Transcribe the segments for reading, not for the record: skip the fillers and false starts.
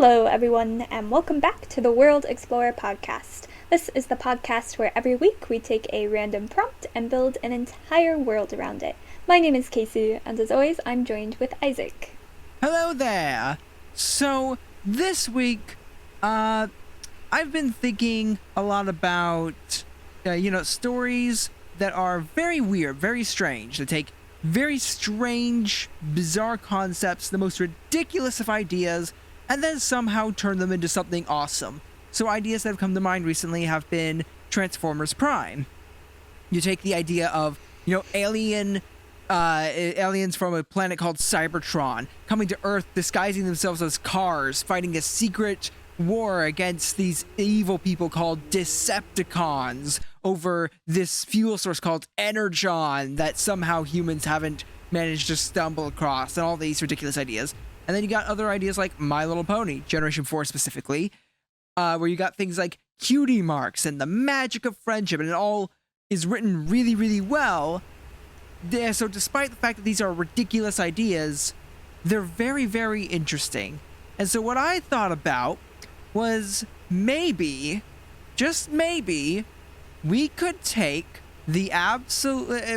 Hello, everyone, and welcome back to the World Explorer podcast. This is the podcast where every week we take a random prompt and build an entire world around it. My name is Casey, and as always, I'm joined with Isaac. Hello there. So, this week, I've been thinking a lot about, stories that are very weird, very strange. They take very strange, bizarre concepts, the most ridiculous of ideas, and then somehow turn them into something awesome. So ideas that have come to mind recently have been Transformers Prime. You take the idea of, aliens from a planet called Cybertron coming to Earth, disguising themselves as cars, fighting a secret war against these evil people called Decepticons over this fuel source called Energon that somehow humans haven't managed to stumble across, and all these ridiculous ideas. And then you got other ideas like My Little Pony, Generation 4 specifically, where you got things like cutie marks and the magic of friendship, and it all is written really, really well. So despite the fact that these are ridiculous ideas, they're very, very interesting. And so what I thought about was maybe, just maybe, we could take the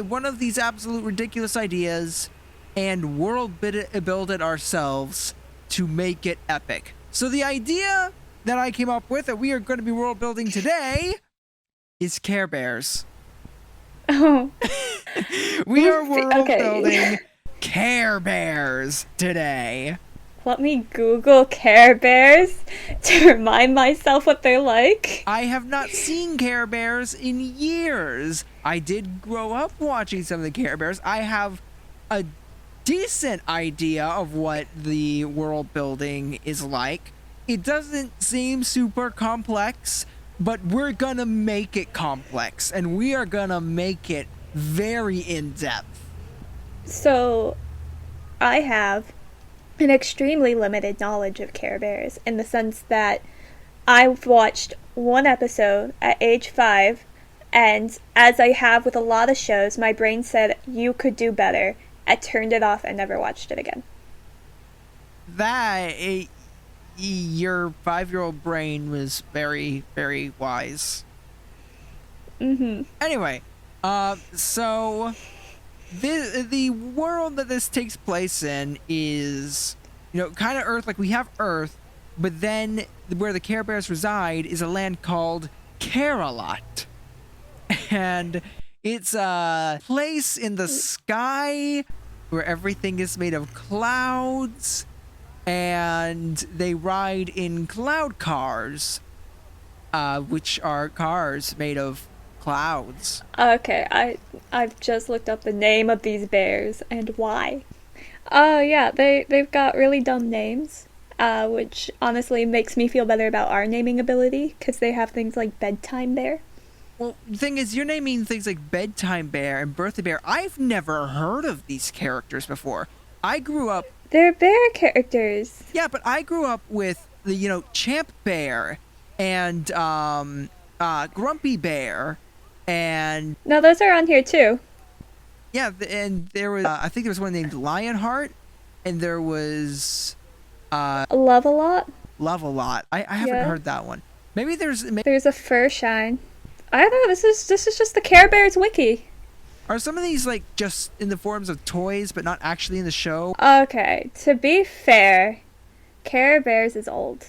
one of these absolute ridiculous ideas and build it ourselves to make it epic. So the idea that I came up with that we are going to be world building today is Care Bears. Oh. We are world building Care Bears today. Let me Google Care Bears to remind myself what they're like. I have not seen Care Bears in years. I did grow up watching some of the Care Bears. I have a decent idea of what the world building is like. It doesn't seem super complex, but we're gonna make it complex, and we are gonna make it very in-depth. So, I have an extremely limited knowledge of Care Bears in the sense that I've watched one episode at age 5, and as I have with a lot of shows, my brain said, you could do better. I turned it off and never watched it again. Your 5-year-old brain was very, very wise. Mm-hmm. Anyway, so the world that this takes place in is, kind of Earth. Like, we have Earth, but then where the Care Bears reside is a land called Care-a-Lot. And it's a place in the sky where everything is made of clouds, and they ride in cloud cars, which are cars made of clouds. Okay, I've just looked up the name of these bears and why. Yeah, they've got really dumb names, which honestly makes me feel better about our naming ability, because they have things like Bedtime Bear. Well, the thing is, you're naming things like Bedtime Bear and Birthday Bear. I've never heard of these characters before. I grew up... They're bear characters. Yeah, but I grew up with the, Champ Bear and, Grumpy Bear and... No, those are on here too. Yeah, and there was, I think there was one named Lionheart, and there was... Love-a-Lot? Love-a-Lot. I haven't heard that one. Maybe there's a Fur Shine. I don't know, this is just the Care Bears wiki. Are some of these, just in the forms of toys, but not actually in the show? Okay, to be fair, Care Bears is old.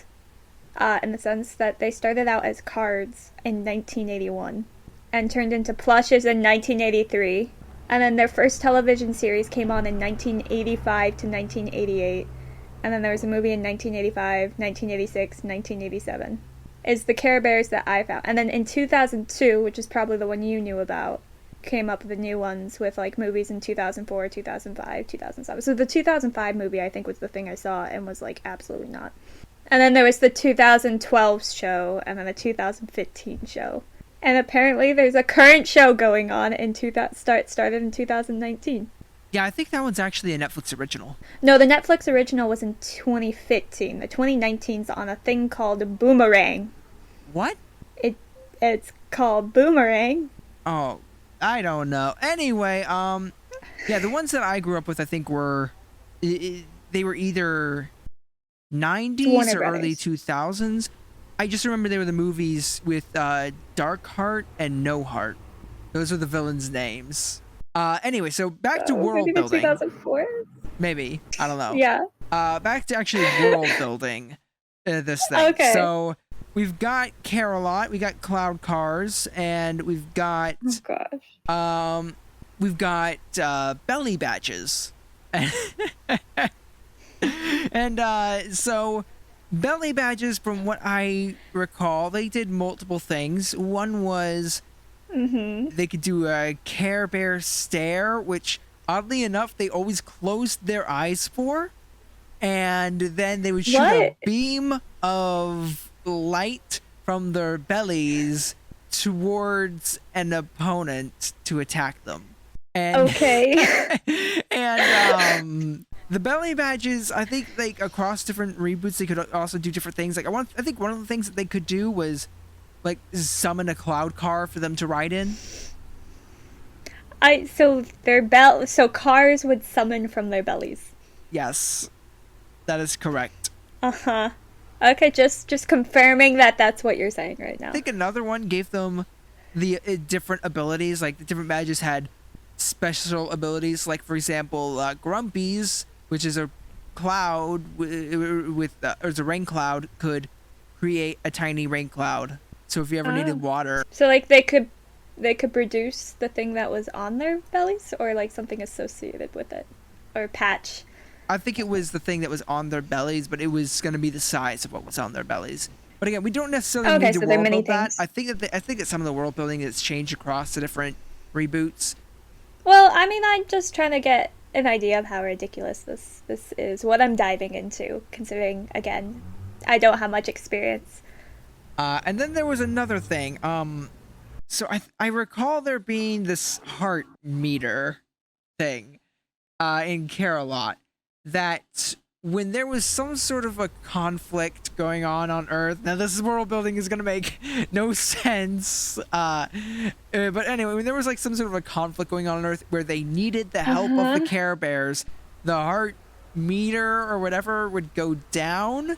In the sense that they started out as cards in 1981, and turned into plushes in 1983, and then their first television series came on in 1985 to 1988, and then there was a movie in 1985, 1986, 1987. Is the Care Bears that I found. And then in 2002, which is probably the one you knew about, came up with the new ones with movies in 2004, 2005, 2007. So the 2005 movie I think was the thing I saw and was absolutely not. And then there was the 2012 show and then the 2015 show. And apparently there's a current show going on started in 2019. Yeah, I think that one's actually a Netflix original. No, the Netflix original was in 2015. The 2019's on a thing called Boomerang. What? It's called Boomerang. Oh, I don't know. Anyway, yeah, the ones that I grew up with, I think they were either '90s Warner or early Brothers. 2000s. I just remember they were the movies with Dark Heart and No Heart. Those are the villains' names. Anyway, so back to Maybe world the building. 2004. Maybe, I don't know. Yeah. Back to actually world building this thing. Okay. So we've got Carolot, we got Cloud Cars, and Oh gosh. um we've got belly badges. And so belly badges, from what I recall, they did multiple things. One was Mm-hmm. they could do a Care Bear stare, which oddly enough they always closed their eyes for, and then they would shoot a What? beam of light from their bellies towards an opponent to attack them. And Okay. and the belly badges, I think, like across different reboots they could also do different things. Like I think one of the things that they could do was like summon a cloud car for them to ride in. So cars would summon from their bellies. Yes, that is correct. Uh-huh. Okay, just confirming that that's what you're saying right I now. think another one gave them the different abilities. Like the different badges had special abilities. Like for example, Grumpy's, which is a cloud with or it's a rain cloud, could create a tiny rain cloud. So if you ever Oh. needed water, So like they could produce the thing that was on their bellies or like something associated with it or patch. I think it was the thing that was on their bellies, but it was going to be the size of what was on their bellies. But again, we don't necessarily Okay, need to so there are world many build that. things. I think that some of the world building has changed across the different reboots. Well, I mean, I'm just trying to get an idea of how ridiculous this is, what I'm diving into, considering again, I don't have much experience. And then there was another thing. So I recall there being this heart meter thing in Carolot that when there was some sort of a conflict going on Earth. Now this is world building is gonna make no sense. But anyway, when there was like some sort of a conflict going on Earth where they needed the help of the Uh-huh. Care Bears, the heart meter or whatever would go down,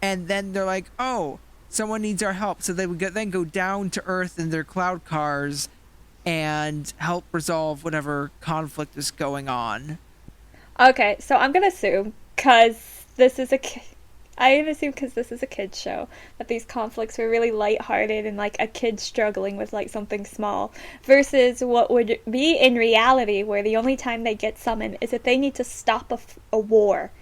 and then they're like, oh, someone needs our help, so they would then go down to Earth in their cloud cars and help resolve whatever conflict is going on. Okay, so I'm gonna assume because this is a I assume because this is a kids show that these conflicts were really lighthearted and like a kid struggling with like something small versus what would be in reality where the only time they get summoned is if they need to stop a war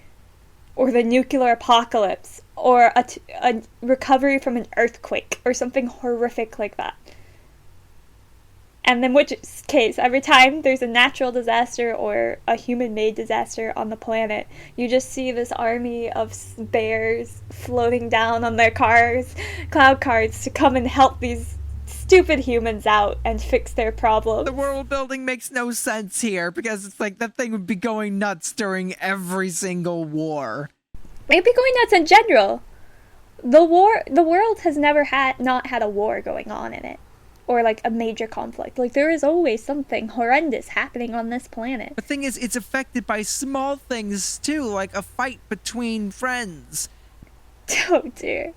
or the nuclear apocalypse or a recovery from an earthquake or something horrific like that. And in which case, every time there's a natural disaster or a human made disaster on the planet, you just see this army of bears floating down on their cars, cloud cars, to come and help these stupid humans out and fix their problems. The world building makes no sense here because it's like that thing would be going nuts during every single war. It'd be going nuts in general. The world has never not had a war going on in it. Or like a major conflict. Like there is always something horrendous happening on this planet. The thing is, it's affected by small things too, like a fight between friends. Oh dear.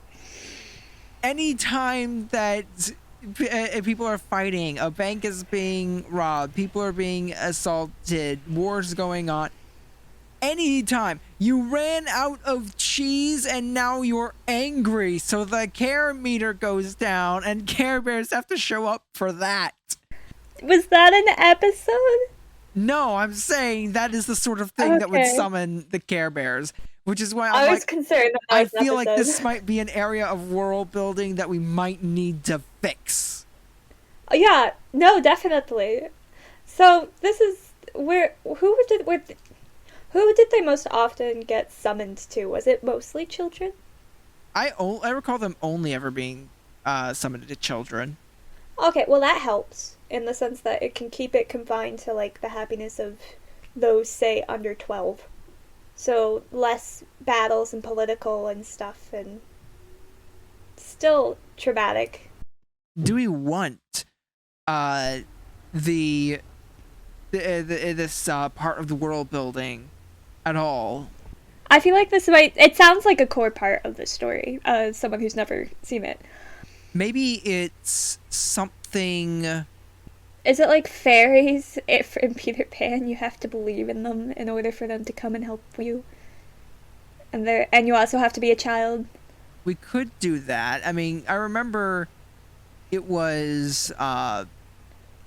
Anytime that people are fighting, a bank is being robbed, people are being assaulted, wars going on. Anytime you ran out of cheese and now you're angry, so the care meter goes down and Care Bears have to show up for that. Was that an episode? No, I'm saying that is the sort of thing that would Okay. summon the Care Bears, which is why I'm I was like, concerned that I was an feel like episode. this might be an area of world building that we might need to fix. Yeah, no, definitely. So this is who did they most often get summoned to? Was it mostly children? I recall them only ever being summoned to children. Okay, well that helps in the sense that it can keep it confined to like the happiness of those say under 12. So less battles and political and stuff and still traumatic. Do we want uh this part of the world building at all? I feel like this might. It sounds like a core part of the story. As someone who's never seen it, Maybe it's something. is it like fairies? If in Peter Pan, you have to believe in them in order for them to come and help you, and you also have to be a child. We could do that. I mean, I remember it was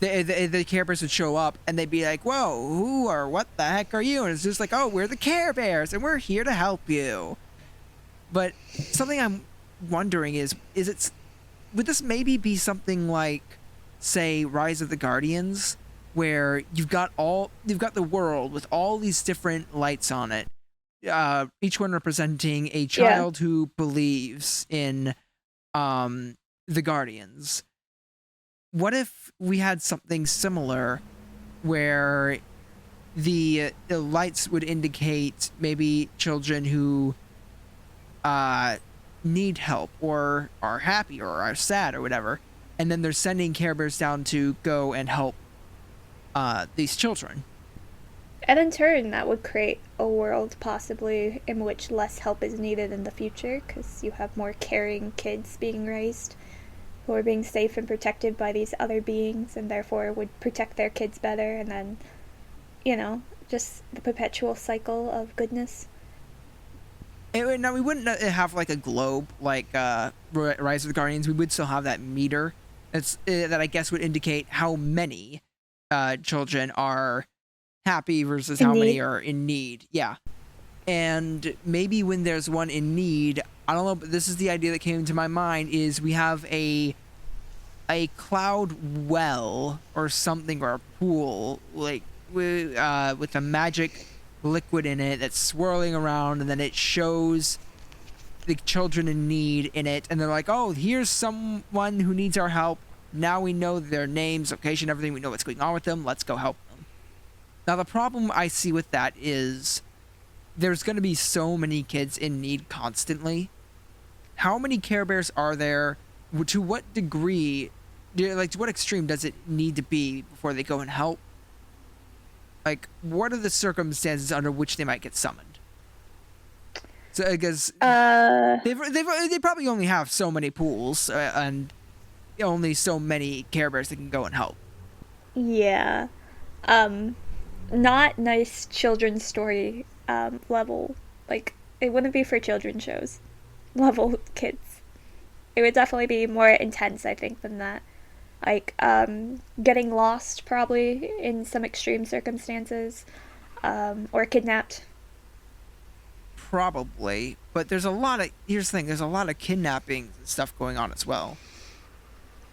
the Care Bears would show up and they'd be like, "Whoa, who or what the heck are you?" And it's just like, "Oh, we're the Care Bears and we're here to help you." But something I'm wondering is it would this maybe be something like, say, Rise of the Guardians, where you've got the world with all these different lights on it, each one representing a Yeah, child who believes in the Guardians. What if we had something similar where the lights would indicate maybe children who uh need help or are happy or are sad or whatever, and then they're sending Care Bears down to go and help these children. and in turn, that would create a world possibly in which less help is needed in the future because you have more caring kids being raised who are being safe and protected by these other beings and therefore would protect their kids better, and then, you know, just the perpetual cycle of goodness. Now we wouldn't have like a globe like Rise of the Guardians. We would still have that meter. That I guess would indicate how many children are happy versus In how many need. are in need. Yeah, and maybe when there's one in need, I don't know, but this is the idea that came into my mind: is we have a cloud well or something, or a pool like with a magic liquid in it that's swirling around, and then it shows the children in need in it, and they're like, "Oh, here's someone who needs our help. Now we know their names, location, everything. We know what's going on with them. Let's go help them." Now the problem I see with that is there's going to be so many kids in need constantly. How many Care Bears are there? To what degree, like to what extreme does it need to be before they go and help? Like, what are the circumstances under which they might get summoned? So, because Uh, they probably only have so many pools and only so many Care Bears that can go and help. yeah. Um, Not nice children's story level. Like, it wouldn't be for children's shows level kids. It would definitely be more intense, I think, than that. Like, getting lost, probably, in some extreme circumstances, or kidnapped. Probably, but there's a lot of here's the thing. There's a lot of kidnapping stuff going on as well.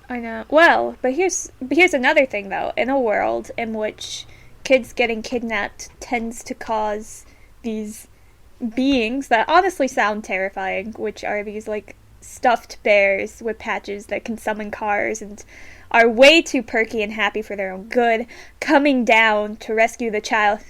I know. Well, but here's another thing though. In a world in which kids getting kidnapped tends to cause these beings that honestly sound terrifying, which are these like stuffed bears with patches that can summon cars and are way too perky and happy for their own good, coming down to rescue the child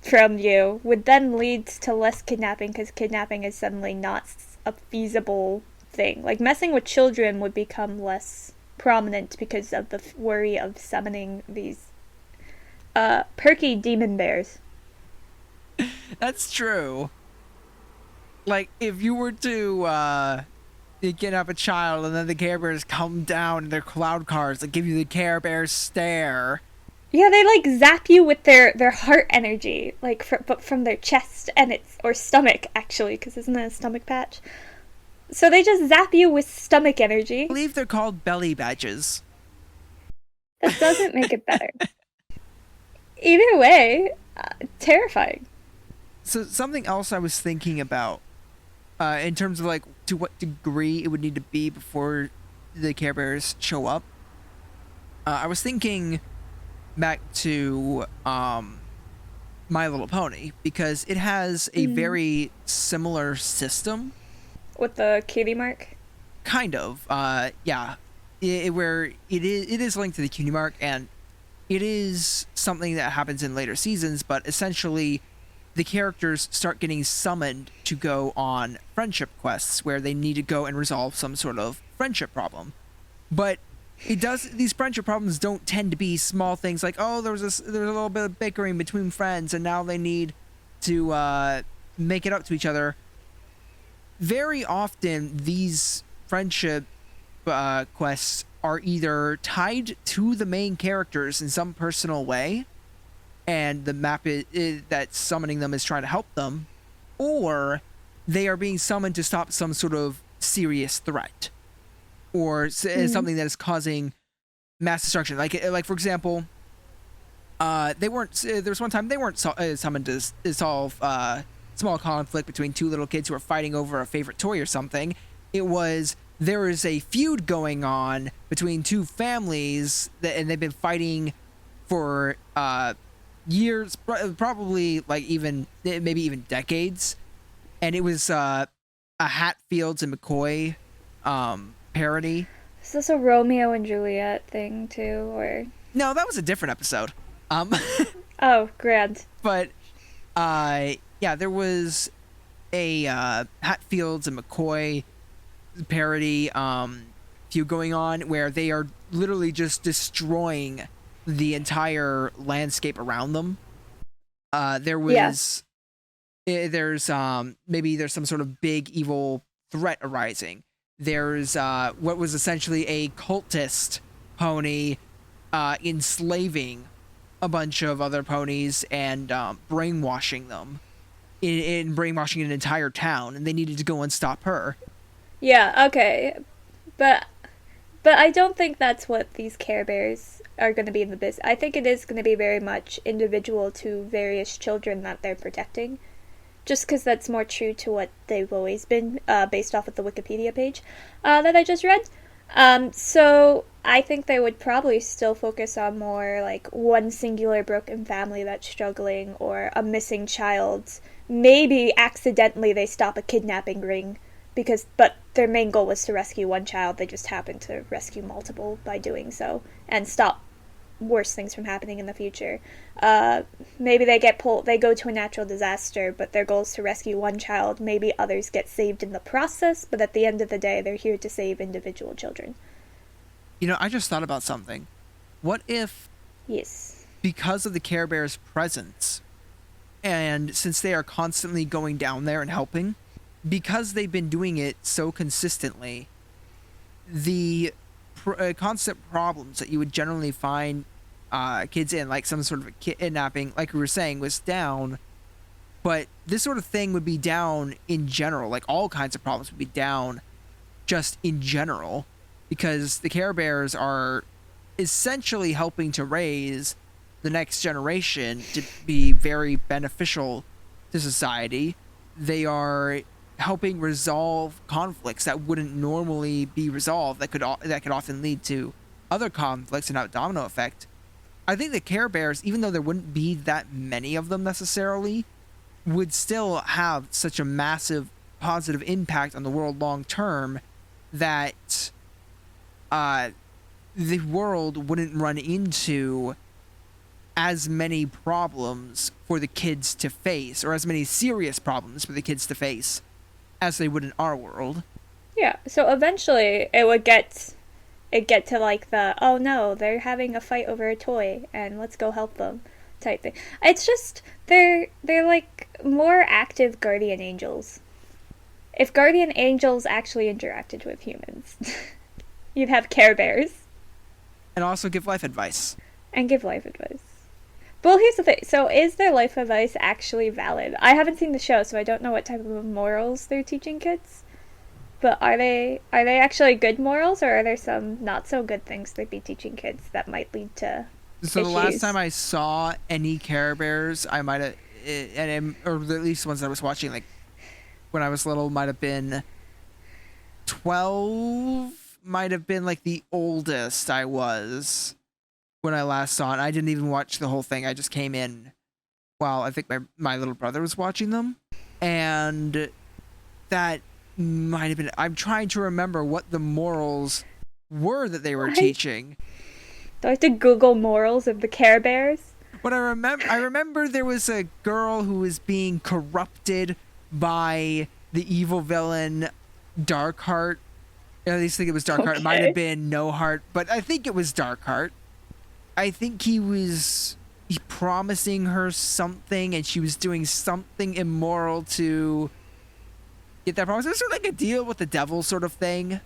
from you would then lead to less kidnapping because kidnapping is suddenly not a feasible thing. Like messing with children would become less prominent because of the worry of summoning these perky demon bears. That's true. Like if you were to kidnap a child and then the Care Bears come down in their cloud cars that give you the Care Bear stare. Yeah, they like zap you with their heart energy, like but from their chest and it's or stomach actually, because isn't it a stomach patch? So they just zap you with stomach I energy. believe they're called belly badges. That doesn't make it better. Either way, terrifying. So something else I was thinking about, in terms of like to what degree it would need to be before the Care Bears show up. I was thinking back to My Little Pony because it has a Mm. very similar system, With the cutie mark. kind of. Yeah, where it is linked to the cutie mark, and it is something that happens in later seasons. But essentially, the characters start getting summoned to go on friendship quests where they need to go and resolve some sort of friendship problem. But these friendship problems don't tend to be small things like, oh, there's a little bit of bickering between friends and now they need to make it up to each other. Very often, these friendship quests are either tied to the main characters in some personal way, and the map that's summoning them is trying to help them, or they are being summoned to stop some sort of serious threat or Mm. something that is causing mass destruction. Like for example, they weren't. There was one time they weren't summoned to solve small conflict between two little kids who are fighting over a favorite toy or something. It was there is a feud going on between two families and they've been fighting for years, probably like even maybe even decades. And it was a Hatfields and McCoy parody. Is this a Romeo and Juliet thing too, or? No, that was a different episode. Um, Oh, grand. but yeah, there was a Hatfields and McCoy parody feud going on where they are literally just destroying the entire landscape around them. There Yeah. was there's maybe there's some sort of big evil threat arising. There's what was essentially a cultist pony enslaving a bunch of other ponies and brainwashing them in brainwashing an entire town, and they needed to go and stop her. Yeah. Okay. But I don't think that's what these Care Bears are going to be in the business. I think it is going to be very much individual to various children that they're protecting. Just because that's more true to what they've always been, based off of the Wikipedia page that I just read. So I think they would probably still focus on more like one singular broken family that's struggling or a missing child. Maybe accidentally they stop a kidnapping ring but their main goal was to rescue one child. They just happened to rescue multiple by doing so and stop worse things from happening in the future. Maybe they go to a natural disaster, but their goal is to rescue one child. Maybe others get saved in the process, but at the end of the day, they're here to save individual children. You know, I just thought about something. What if, Yes. because of the Care Bears' presence, and since they are constantly going down there and helping, because they've been doing it so consistently, the constant problems that you would generally find kids in, like some sort of a kidnapping, like we were saying, was down. But this sort of thing would be down in general. Like all kinds of problems would be down just in general because the Care Bears are essentially helping to raise the next generation to be very beneficial to society. They are helping resolve conflicts that wouldn't normally be resolved that could often lead to other conflicts and have a domino effect. I think the Care Bears, even though there wouldn't be that many of them necessarily, would still have such a massive positive impact on the world long term that the world wouldn't run into as many problems for the kids to face, or as many serious problems for the kids to face, as they would in our world. Yeah. So eventually, it get to like the oh no, they're having a fight over a toy, and let's go help them type thing. It's just they're like more active guardian angels. If guardian angels actually interacted with humans, you'd have Care Bears And also give life advice. and give life advice. Well, here's the thing. So, is their life advice actually valid? I haven't seen the show, so I don't know what type of morals they're teaching kids. But are they actually good morals, or are there some not so good things they'd be teaching kids that might lead to So the last time issues? I saw any Care Bears, I might have, or at least the ones I was watching, like when I was little, might have been 12. Might have been like the oldest I was when I last saw it. I didn't even watch the whole thing. I just came in while I think my little brother was watching them, and that might have been. I'm trying to remember what the morals were that they were I teaching. do I have to Google morals of the Care Bears? What I remember there was a girl who was being corrupted by the evil villain Darkheart. At least I think it was Darkheart. It might have Okay. been No Heart, but I think it was Darkheart. I think he was. promising her something, and she was doing something immoral to get that promise. Is there like a deal with the devil sort of thing?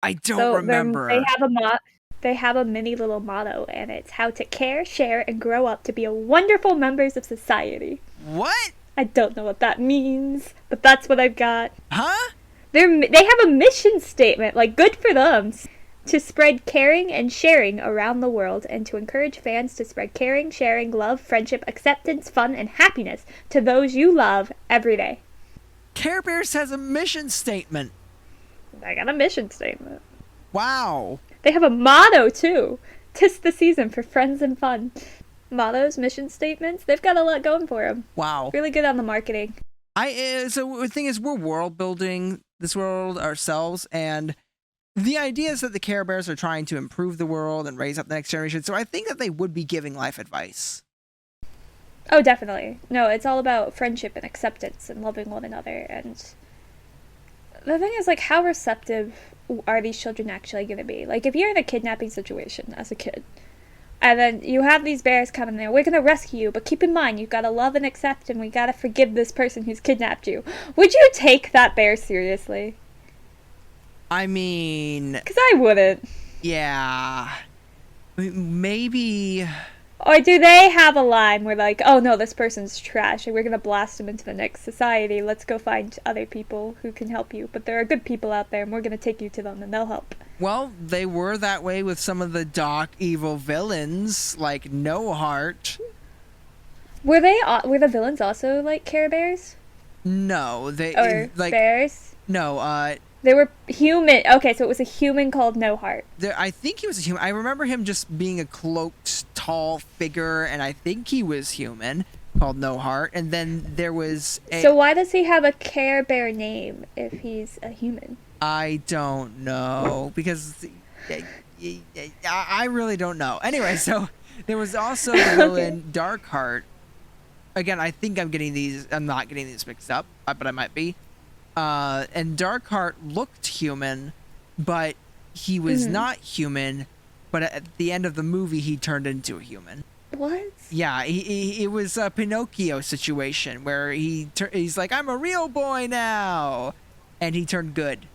I don't So they remember. have they have a mini little motto, and it's how to care, share, and grow up to be a wonderful members of society. What? I don't know what that means, but that's what I've got. Huh? They have a mission statement, like good for them, to spread caring and sharing around the world, and to encourage fans to spread caring, sharing, love, friendship, acceptance, fun, and happiness to those you love every day. Care Bears has a mission statement. I got a mission statement. Wow. They have a motto too. 'Tis the season for friends and fun. Mottos, mission statements, they've got a lot going for them. Wow. Really good on the marketing. So the thing is, we're world building this world ourselves, and the idea is that the Care Bears are trying to improve the world and raise up the next generation. So I think that they would be giving life advice. Oh, definitely. No, it's all about friendship and acceptance and loving one another. And the thing is, like, how receptive are these children actually going to be? Like, if you're in a kidnapping situation as a kid, and then you have these bears coming there, we're going to rescue you, but keep in mind, you've got to love and accept, and we got to forgive this person who's kidnapped you. Would you take that bear seriously? I mean, Because I wouldn't. yeah. Maybe. Or do they have a line where, like, oh no, this person's trash and we're gonna blast them into the next society, let's go find other people who can help you, but there are good people out there and we're gonna take you to them and they'll help. Well, they were that way with some of the dark, evil villains, like No Heart. Were the villains also, like, Care Bears? No, they Or like bears? no. They were human. Okay, so it was a human called No Heart. I think he was a human. I remember him just being a cloaked, tall figure, and I think he was human, called No Heart. And then there was a. So why does he have a Care Bear name if he's a human? I don't know, because I really don't know. Anyway, so there was also the villain Darkheart. Again, I think I'm not getting these mixed up, but I might be. And Darkheart looked human, but he was not human. But at the end of the movie, he turned into a human. What? Yeah, it was a Pinocchio situation where he's like, I'm a real boy now, and he turned good.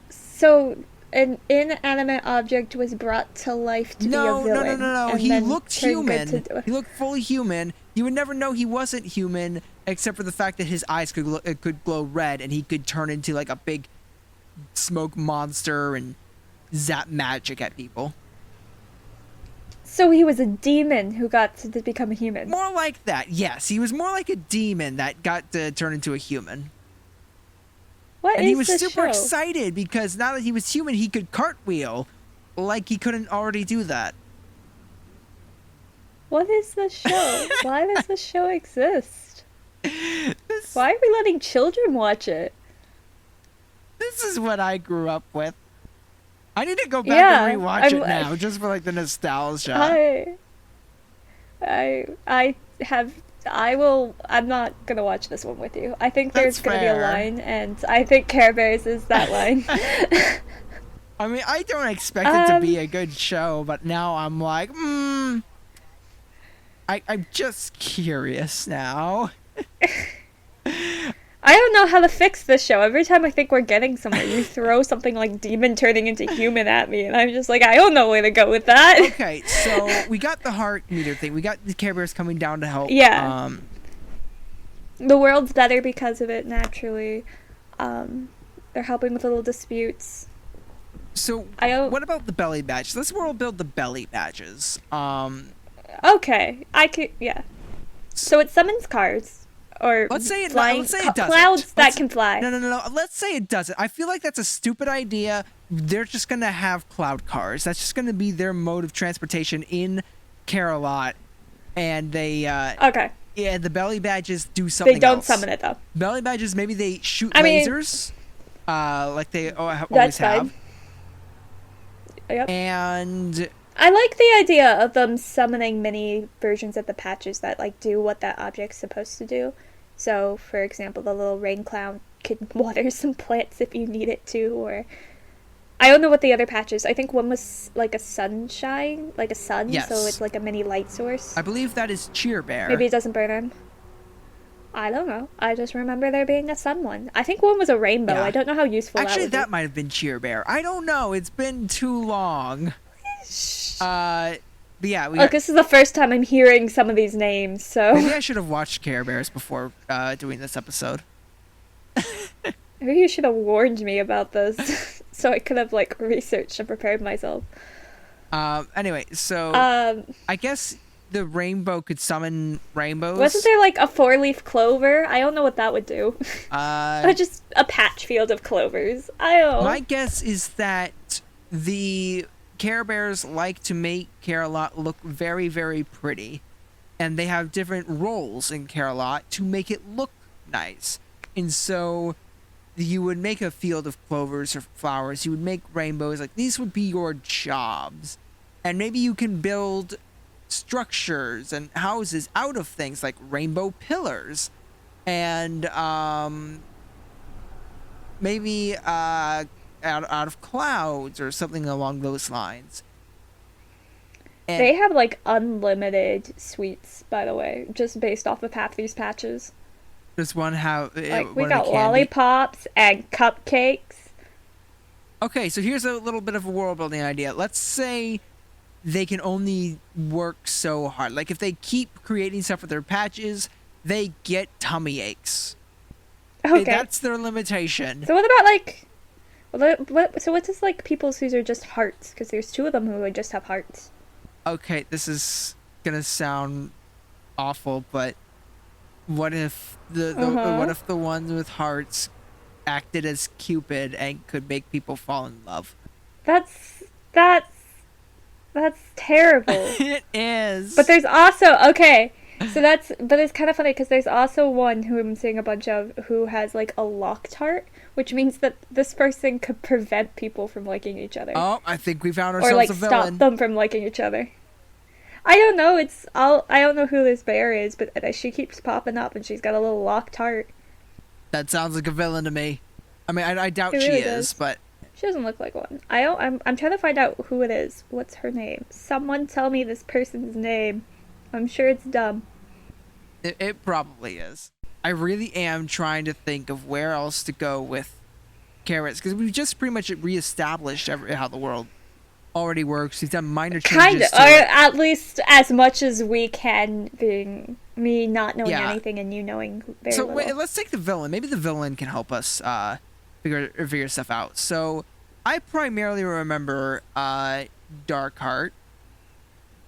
So an inanimate object was brought to life to be a villain. No. And He then looked turned good human. to- He looked fully human. You would never know he wasn't human, except for the fact that his eyes could glow red, and he could turn into like a big smoke monster and zap magic at people. So he was a demon who got to become a human. More like that, yes. He was more like a demon that got to turn into a human. What And is he was this super show? excited because now that he was human, he could cartwheel like he couldn't already do that. What is this show? Why does this show exist? Why are we letting children watch it? This is what I grew up with. I need to go back and rewatch it now, just for like the nostalgia. I'm not gonna watch this one with you. I think there's That's gonna be a fair. line, and I think Care Bears is that line. I mean, I don't expect it to be a good show, but now I'm like, I'm just curious now. I don't know how to fix this show. Every time I think we're getting somewhere, you throw something like demon turning into human at me, and I'm just like, I don't know where to go with that. Okay, so we got the heart meter thing. We got the Care Bears coming down to help. Yeah. The world's better because of it, naturally. They're helping with little disputes. So, what about the belly badge? Let's world build the belly badges. Okay, I could, yeah. So it summons cars. Or let's say it doesn't. Clouds that can fly. No. Let's say it doesn't. I feel like that's a stupid idea. They're just gonna have cloud cars. That's just gonna be their mode of transportation in Care-a-Lot, and they. Okay. Yeah, the belly badges do something. They don't else. summon it though. Belly badges, maybe they shoot lasers, like they always that's have. Fine. Yep. And I like the idea of them summoning mini versions of the patches that like do what that object's supposed to do. So, for example, the little rain cloud can water some plants if you need it to, or I don't know what the other patch is. I think one was like a sunshine, like a sun, so it's Yes. like a mini light source. I believe that is Cheer Maybe Bear. it doesn't burn on. I don't know. I just remember there being a sun one. I think one was a rainbow. I Yeah. don't know how useful that Actually, would be. that might have been Cheer Bear. I don't know. It's been too long. Uh, but yeah, we Look, got. this is the first time I'm hearing some of these names, so Maybe I should have watched Care Bears before doing this episode. maybe you should have warned me about this, so I could have like researched and prepared myself. Anyway, so Um, I guess the rainbow could summon rainbows. wasn't there like a four-leaf clover? I don't know what that would do. Uh, Or just a patch field of clovers. I don't know. my guess is that the Care Bears like to make Care-a-Lot look very, very pretty, and they have different roles in Care-a-Lot to make it look nice. And so you would make a field of clovers or flowers. You would make rainbows. Like these would be your jobs, and maybe you can build structures and houses out of things like rainbow pillars, and maybe out of clouds or something along those lines. And They have like unlimited sweets, by the way, just based off of half these patches. just one how Like we one of got the candy. lollipops and cupcakes. Okay, so here's a little bit of a world building idea. Let's say they can only work so hard. Like if they keep creating stuff with their patches, they get tummy aches. Okay. That's their limitation. So what about like, so what does like people's whose are just hearts? Because there's two of them who would just have hearts. Okay, this is gonna sound awful, but what if what if the ones with hearts acted as Cupid and could make people fall in love? That's that's terrible. It is. But there's also okay. So that's but it's kind of funny because there's also one who I'm seeing a bunch of who has like a locked heart, which means that this person could prevent people from liking each other. Oh, I think we found ourselves Or like a stop villain. them from liking each other. I don't know. I don't know who this bear is, but she keeps popping up and she's got a little locked heart. That sounds like a villain to me. I mean, I doubt It she really is, does. but She doesn't look like one. I'm trying to find out who it is. What's her name? Someone tell me this person's name. I'm sure it's dumb. it probably is. I really am trying to think of where else to go with carrots because we've just pretty much reestablished how the world already works. We've done minor Kind changes of, to or it. at least as much as we can, being me not knowing Yeah. anything and you knowing very So little. wait, let's take the villain. Maybe the villain can help us figure stuff out. So I primarily remember Darkheart.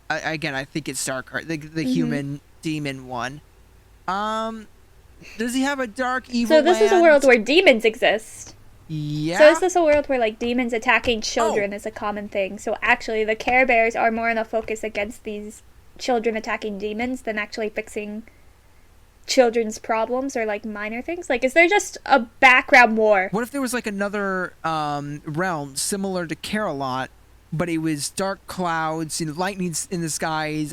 Again, I think it's Darkheart, the human demon one. Does he have a dark evil? So this is a land? world where demons exist. Yeah. So is this a world where like demons attacking children is a common thing? So actually, the Care Bears are more in a focus against these children attacking demons than actually fixing children's problems or like minor things. Like, is there just a background war? What if there was like another realm similar to Care-a-Lot, but it was dark clouds, lightning in the skies,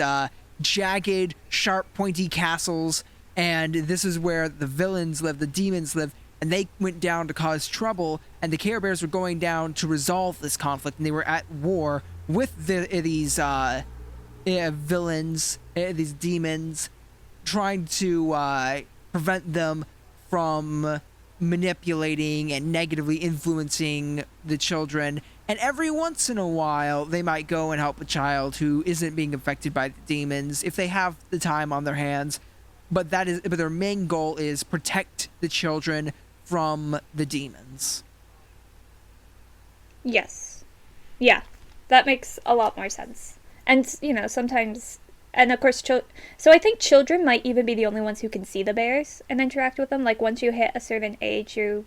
jagged, sharp, pointy castles, and this is where the villains live, the demons live, and they went down to cause trouble, and the Care Bears were going down to resolve this conflict, and they were at war with these villains, these demons, trying to prevent them from manipulating and negatively influencing the children. And every once in a while, they might go and help a child who isn't being affected by the demons if they have the time on their hands. But their main goal is protect the children from the demons. Yes. Yeah. That makes a lot more sense. And, sometimes... And, of course, so I think children might even be the only ones who can see the bears and interact with them. Like, once you hit a certain age, you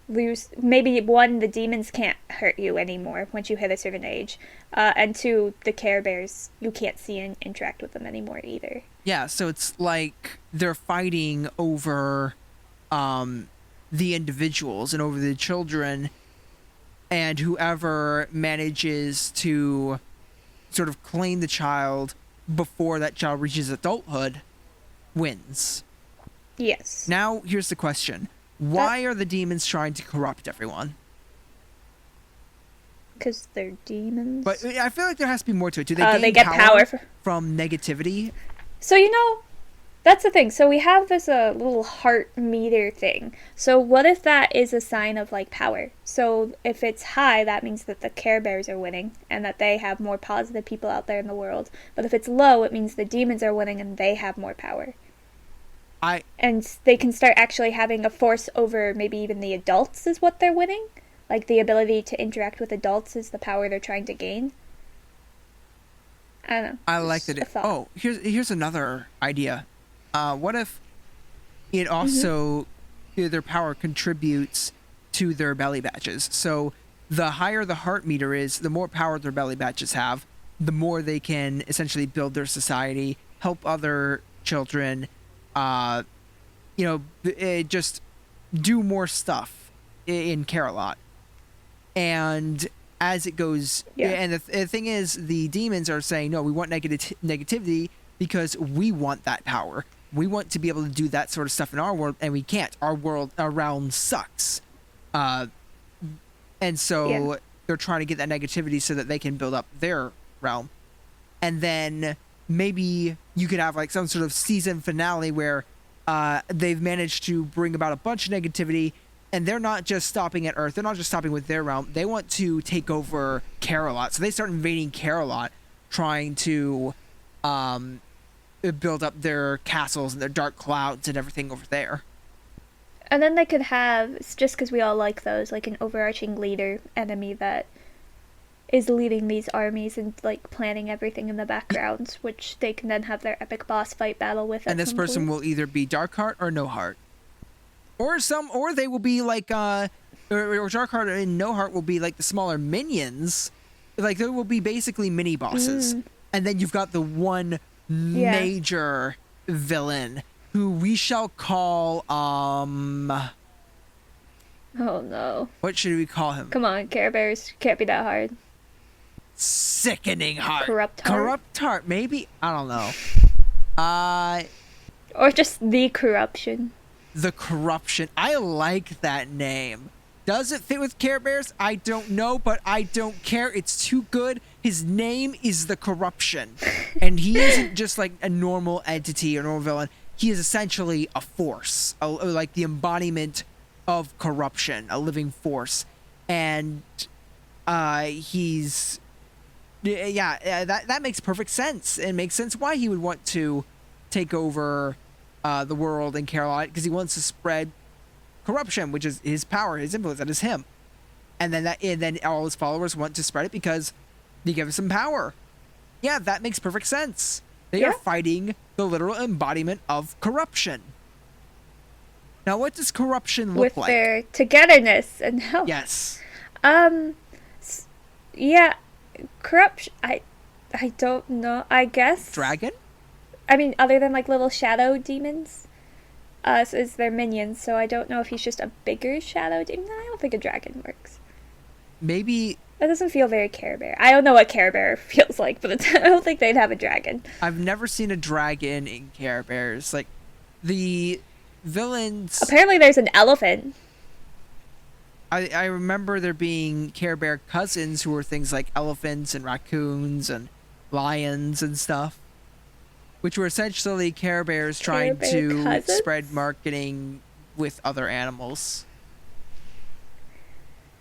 lose... Maybe, one, the demons can't hurt you anymore once you hit a certain age. And two, the Care Bears, you can't see and interact with them anymore either. Yeah, so it's like they're fighting over the individuals and over the children, and whoever manages to sort of claim the child before that child reaches adulthood wins. Yes. Now, here's the question. Why are the demons trying to corrupt everyone? because they're But demons. I feel like there has to be more to it. Do they gain They get power. from negativity? So that's the thing. So we have this little heart meter thing. So what if that is a sign of like power? So if it's high, that means that the Care Bears are winning and that they have more positive people out there in the world. But if it's low, it means the demons are winning and they have more power. I And they can start actually having a force over maybe even the adults is what they're winning. Like the ability to interact with adults is the power they're trying to gain. I don't know. I like Just that. a thought. Oh, here's another idea. What if it Mm-hmm. also their power contributes to their belly badges? So the higher the heart meter is, the more power their belly badges have, the more they can essentially build their society, help other children, uh, just do more stuff in Carolot. And as it goes, Yeah. and the thing is, the demons are saying, no, we want negativity because we want that power. We want to be able to do that sort of stuff in our world, and we can't. Our realm sucks. Uh, and so Yeah. they're trying to get that negativity so that they can build up their realm. And then maybe you could have like some sort of season finale where they've managed to bring about a bunch of negativity, and they're not just stopping at Earth. They're not just stopping with their realm. They want to take over Carolot. So they start invading Carolot, trying to build up their castles and their dark clouds and everything over there. And then they could have, just because we all like those, like an overarching leader enemy that is leading these armies and like planning everything in the background, which they can then have their epic boss fight battle with. And this person will either be Dark Heart or No Heart, or they will be like or Dark Heart and No Heart will be like the smaller minions. Like they will be basically mini bosses, and then you've got the one major villain who we shall call Oh no! what should we call him? Come on, Care Bears can't be that hard. Sickening Heart. Corrupt Heart. Corrupt Heart, maybe? I don't know. Or just the Corruption. The Corruption. I like that name. Does it fit with Care Bears? I don't know, but I don't care. It's too good. His name is the Corruption. And he isn't just like a normal entity or normal villain. He is essentially a force, like the embodiment of corruption, a living force. And he's... that makes perfect sense. It makes sense why he would want to take over the world in Carolina, because he wants to spread corruption, which is his power, his influence. That is him. And then all his followers want to spread it because they give him power. Yeah, that makes perfect sense. They are fighting the literal embodiment of corruption. Now, what does corruption look like? With their togetherness and help. Yes. Yeah, corruption. I don't know. I guess Dragon? I mean, other than like little shadow demons, so is their minions. So I don't know if he's just a bigger shadow demon. I don't think a dragon works. Maybe. That doesn't feel very Care Bear. I don't know what Care Bear feels like, but I don't think they'd have a dragon. I've never seen a dragon in Care Bears. Like, the villains... Apparently there's an elephant. I remember there being Care Bear cousins who were things like elephants and raccoons and lions and stuff, which were essentially Care Bears trying to cousins? spread marketing with other animals.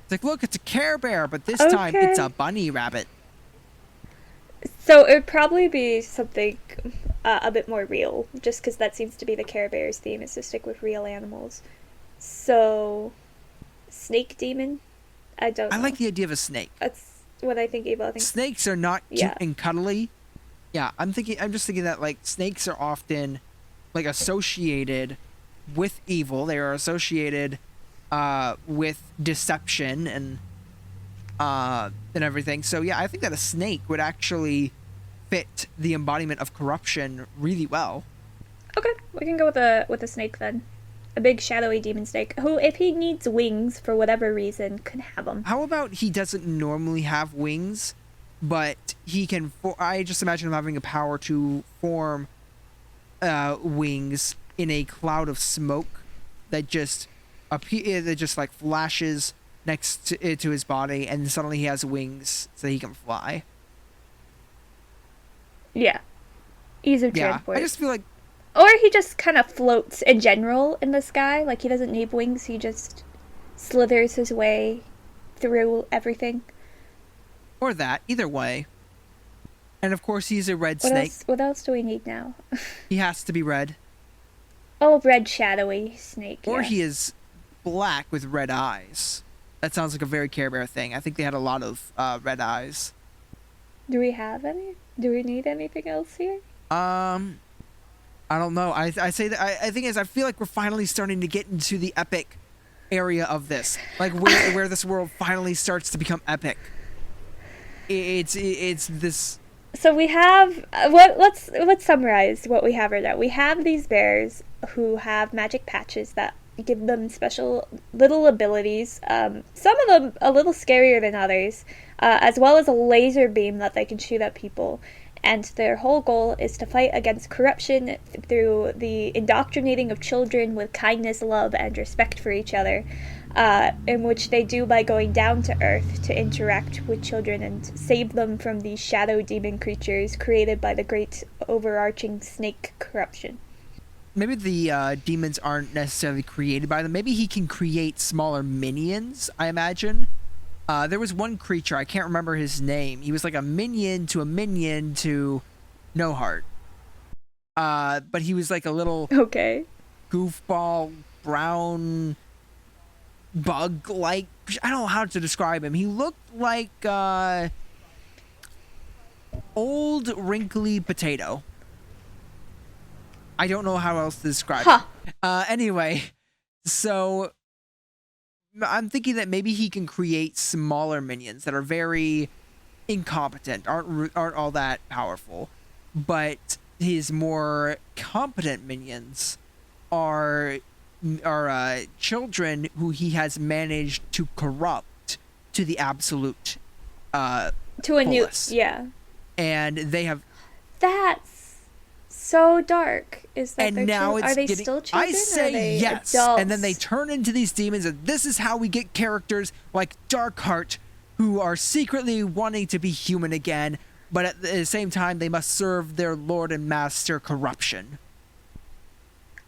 It's like, look, it's a Care Bear, but this time it's a bunny rabbit. So it would probably be something a bit more real, just because that seems to be the Care Bears theme, is to stick with real animals. So, snake demon? I don't know. I like the idea of a snake. That's what I think evil. I think Snakes are not cute and cuddly. Yeah, I'm just thinking that like snakes are often like associated with evil. They are associated with deception and everything. So yeah, I think that a snake would actually fit the embodiment of corruption really well. Okay, we can go with a snake then. A big shadowy demon snake who, if he needs wings for whatever reason, can have them. How about he doesn't normally have wings, but he can... I just imagine him having a power to form wings in a cloud of smoke that just like flashes to his body, and suddenly he has wings so he can fly. Yeah, ease of Yeah, I transport. just feel like, Or he just kind of floats in general in the sky. Like he doesn't need wings, he just slithers his way through everything. or that, either way. And of course, he's a red What snake. else? What else do we need now? He has to be red. Oh, red shadowy snake. Or Yeah. he is black with red eyes. That sounds like a very Care Bear thing. I think they had a lot of red eyes. Do we have any? Do we need anything else here? Um, I don't know. I say that I think is I feel like we're finally starting to get into the epic area of this, like where this world finally starts to become epic. It's this. So we have what? Let's summarize what we have right now. We have these bears who have magic patches that give them special little abilities. Some of them a little scarier than others, as well as a laser beam that they can shoot at people. And their whole goal is to fight against corruption through the indoctrinating of children with kindness, love, and respect for each other, in which they do by going down to Earth to interact with children and save them from these shadow demon creatures created by the great overarching snake corruption. Maybe the demons aren't necessarily created by them. Maybe he can create smaller minions, I imagine. There was one creature, I can't remember his name. He was like a minion to No Heart. But he was like a little Okay. goofball, brown, bug like. I don't know how to describe him. He looked like old, wrinkly potato. I don't know how else to describe Huh. it. Anyway, so I'm thinking that maybe he can create smaller minions that are very incompetent, aren't all that powerful, but his more competent minions are children who he has managed to corrupt to the absolute To a new. fullest, Yeah. and they have. That's so dark. Is that And their now it's Are they getting. still children? I Or are say they yes, adults? and then they turn into these demons, and this is how we get characters like Darkheart, who are secretly wanting to be human again, but at the same time they must serve their lord and master corruption.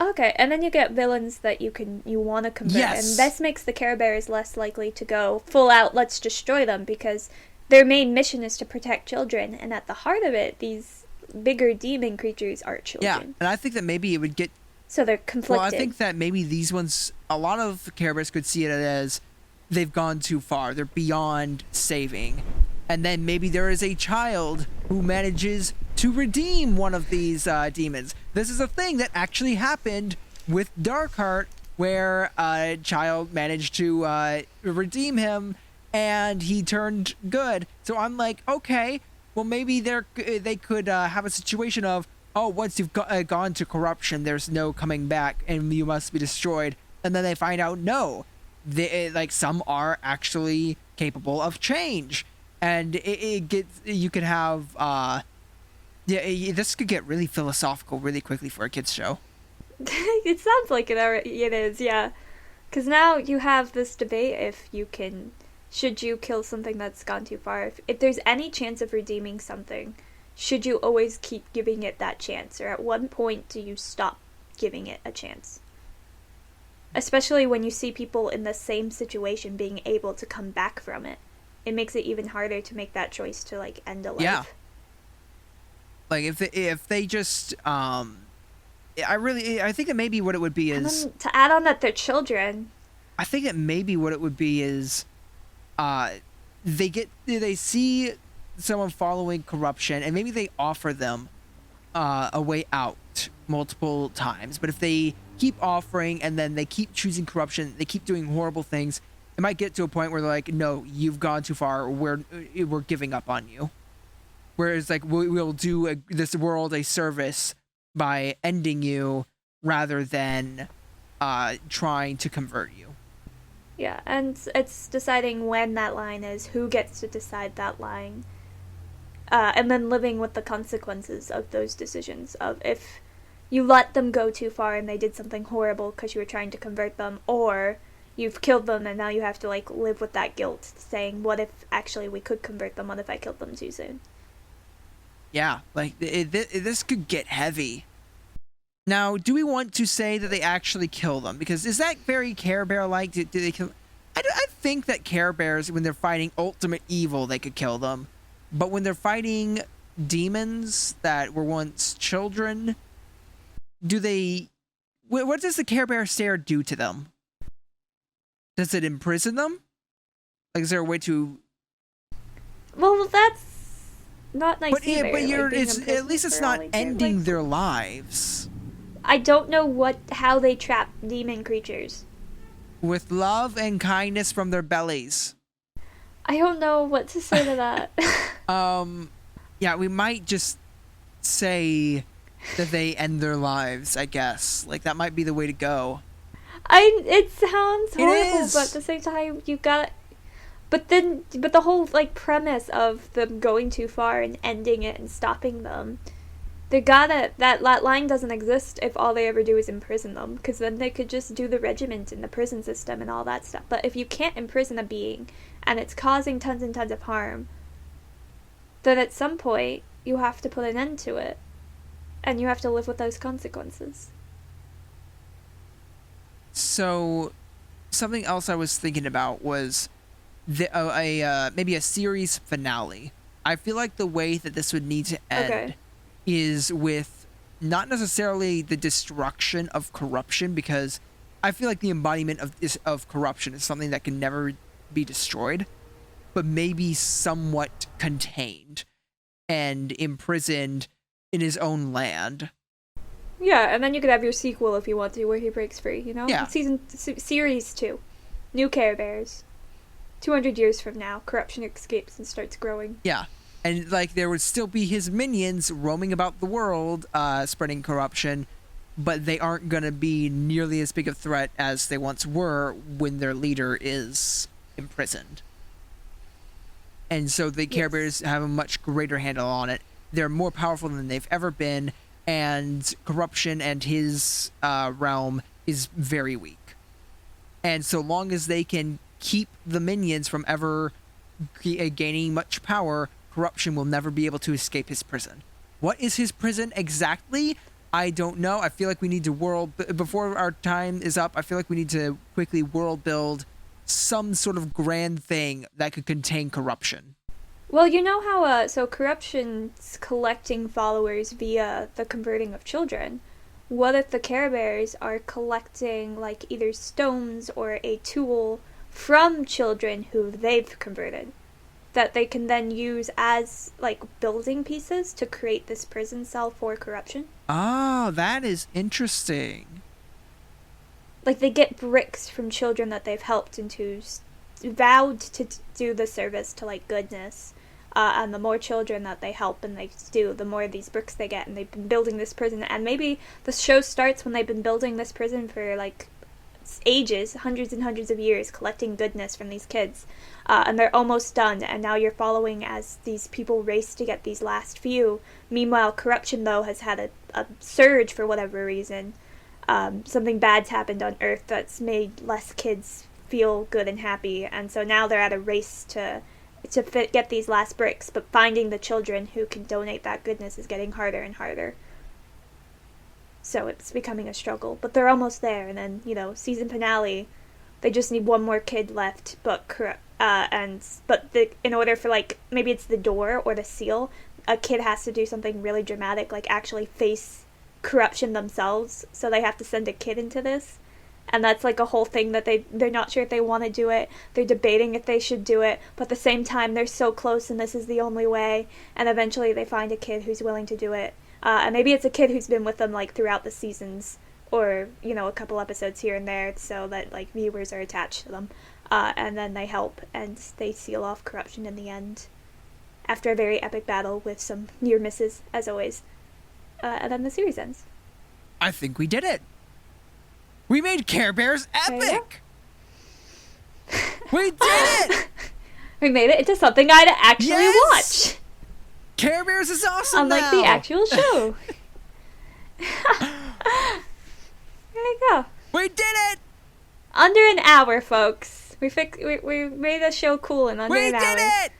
Okay, and then you get villains that you want to convert, Yes. and this makes the Care Bears less likely to go full out. Let's destroy them because their main mission is to protect children, and at the heart of it, these bigger demon creatures are Yeah, children. and I think that maybe it would get. So they're conflicted. Well, I think that maybe these ones, a lot of Care Bears could see it as they've gone too far. They're beyond saving. And then maybe there is a child who manages to redeem one of these demons. This is a thing that actually happened with Darkheart, where a child managed to redeem him and he turned good. So I'm like, okay, well, maybe they could have a situation of, oh, once you've gone to corruption, there's no coming back, and you must be destroyed. And then they find out, no, like some are actually capable of change, and it gets. You could have, this could get really philosophical really quickly for a kids show. It sounds like it is, yeah. Because now you have this debate if you can. Should you kill something that's gone too far? If there's any chance of redeeming something, should you always keep giving it that chance? Or at what point do you stop giving it a chance? Especially when you see people in the same situation being able to come back from it. It makes it even harder to make that choice to, like, end a life. Yeah. Like if they just I think that maybe what it would be And is, then to add on that they're children. I think that maybe what it would be is they see someone following corruption, and maybe they offer them a way out multiple times. But if they keep offering and then they keep choosing corruption, they keep doing horrible things, it might get to a point where they're like, no, you've gone too far, we're giving up on you. Whereas like we'll do this world a service by ending you rather than trying to convert you. Yeah, and it's deciding when that line is, who gets to decide that line, and then living with the consequences of those decisions. Of if you let them go too far and they did something horrible because you were trying to convert them, or you've killed them and now you have to like live with that guilt, saying, what if actually we could convert them? What if I killed them too soon? Yeah, like this could get heavy. Now, do we want to say that they actually kill them? Because is that very Care Bear like? Do they kill? I think that Care Bears, when they're fighting ultimate evil, they could kill them. But when they're fighting demons that were once children, do they? What does the Care Bear stare do to them? Does it imprison them? Like, is there a way to? Well, that's not nice But either. but you're like, being it's at imprisoned least it's for all not we do, ending like, their lives. I don't know how they trap demon creatures. With love and kindness from their bellies. I don't know what to say to that. Yeah, we might just say that they end their lives, I guess. Like, that might be the way to go. It sounds It horrible, is. but at the same time, you got. But the whole like premise of them going too far and ending it and stopping them, that line doesn't exist if all they ever do is imprison them, because then they could just do the regiment in the prison system and all that stuff. But if you can't imprison a being and it's causing tons and tons of harm, then at some point you have to put an end to it, and you have to live with those consequences. So, something else I was thinking about was maybe a series finale. I feel like the way that this would need to end is with not necessarily the destruction of corruption, because I feel like the embodiment of corruption is something that can never be destroyed, but maybe somewhat contained and imprisoned in his own land. Yeah, and then you could have your sequel if you want to, where he breaks free. You know, Yeah. Series 2, New Care Bears. 200 years from now, corruption escapes and starts growing. Yeah. And like there would still be his minions roaming about the world, spreading corruption, but they aren't going to be nearly as big a threat as they once were when their leader is imprisoned. And so the Care Bears have a much greater handle on it. They're more powerful than they've ever been, and corruption and his realm is very weak. And so long as they can keep the minions from ever gaining much power, corruption will never be able to escape his prison. What is his prison exactly? I don't know. I feel like we need to before our time is up, I feel like we need to quickly world build some sort of grand thing that could contain corruption. Well, you know how, so corruption's collecting followers via the converting of children. What if the Care Bears are collecting, like, either stones or a tool from children who they've converted, that they can then use as, like, building pieces to create this prison cell for corruption? Oh, that is interesting. Like, they get bricks from children that they've helped and vowed to do the service to, like, goodness. And the more children that they help and they do, the more of these bricks they get, and they've been building this prison. And maybe the show starts when they've been building this prison for, like, ages, hundreds and hundreds of years, collecting goodness from these kids, and they're almost done, and now you're following as these people race to get these last few. Meanwhile, corruption, though, has had a surge for whatever reason. Something bad's happened on Earth that's made less kids feel good and happy, and so now they're at a race to get these last bricks, but finding the children who can donate that goodness is getting harder and harder. So it's becoming a struggle, but they're almost there. And then, you know, season finale, they just need one more kid left, in order for, like, maybe it's the door or the seal, a kid has to do something really dramatic, like actually face corruption themselves. So they have to send a kid into this, and that's like a whole thing that they're not sure if they want to do it. They're debating if they should do it, but at the same time they're so close, and this is the only way. And eventually they find a kid who's willing to do it. And maybe it's a kid who's been with them, like, throughout the seasons, or, you know, a couple episodes here and there, so that, like, viewers are attached to them. And then they help, and they seal off corruption in the end, after a very epic battle with some near misses, as always. And then the series ends. I think we did it. We made Care Bears epic. We did it. We made it into something I'd actually watch. Care Bears is awesome unlike now. the actual show. There you go. We did it! Under an hour, folks. We made a show cool in under We an did hour. it!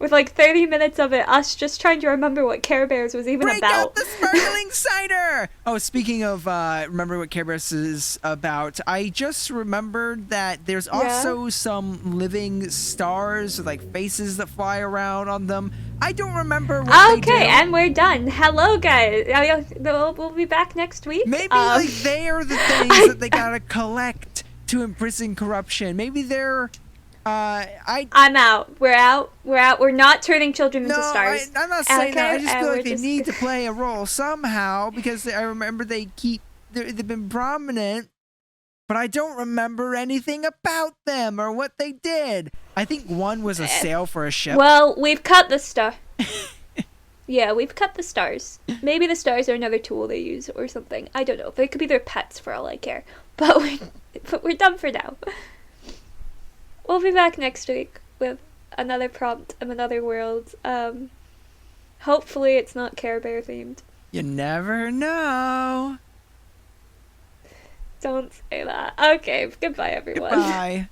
With like 30 minutes of it, us just trying to remember what Care Bears was even Break about. out the sparkling cider! Oh, speaking of remember what Care Bears is about, I just remembered that there's also some living stars with like faces that fly around on them. I don't remember what they do. Okay, and we're done. Hello, guys. We'll be back next week. Maybe like they are the things that they gotta collect to imprison corruption. Maybe they're I'm out. We're out. We're not turning children into stars. I'm not saying that. I just feel like they just- need to play a role somehow because I remember they've been prominent, but I don't remember anything about them or what they did. I think one was a sail for a ship. Well, we've cut the star. Yeah, we've cut the stars. Maybe the stars are another tool they use or something. I don't know. They could be their pets for all I care. But we're done for now. We'll be back next week with another prompt of another world. Hopefully it's not Care Bear themed. You never know. Don't say that. Okay, goodbye everyone. Goodbye.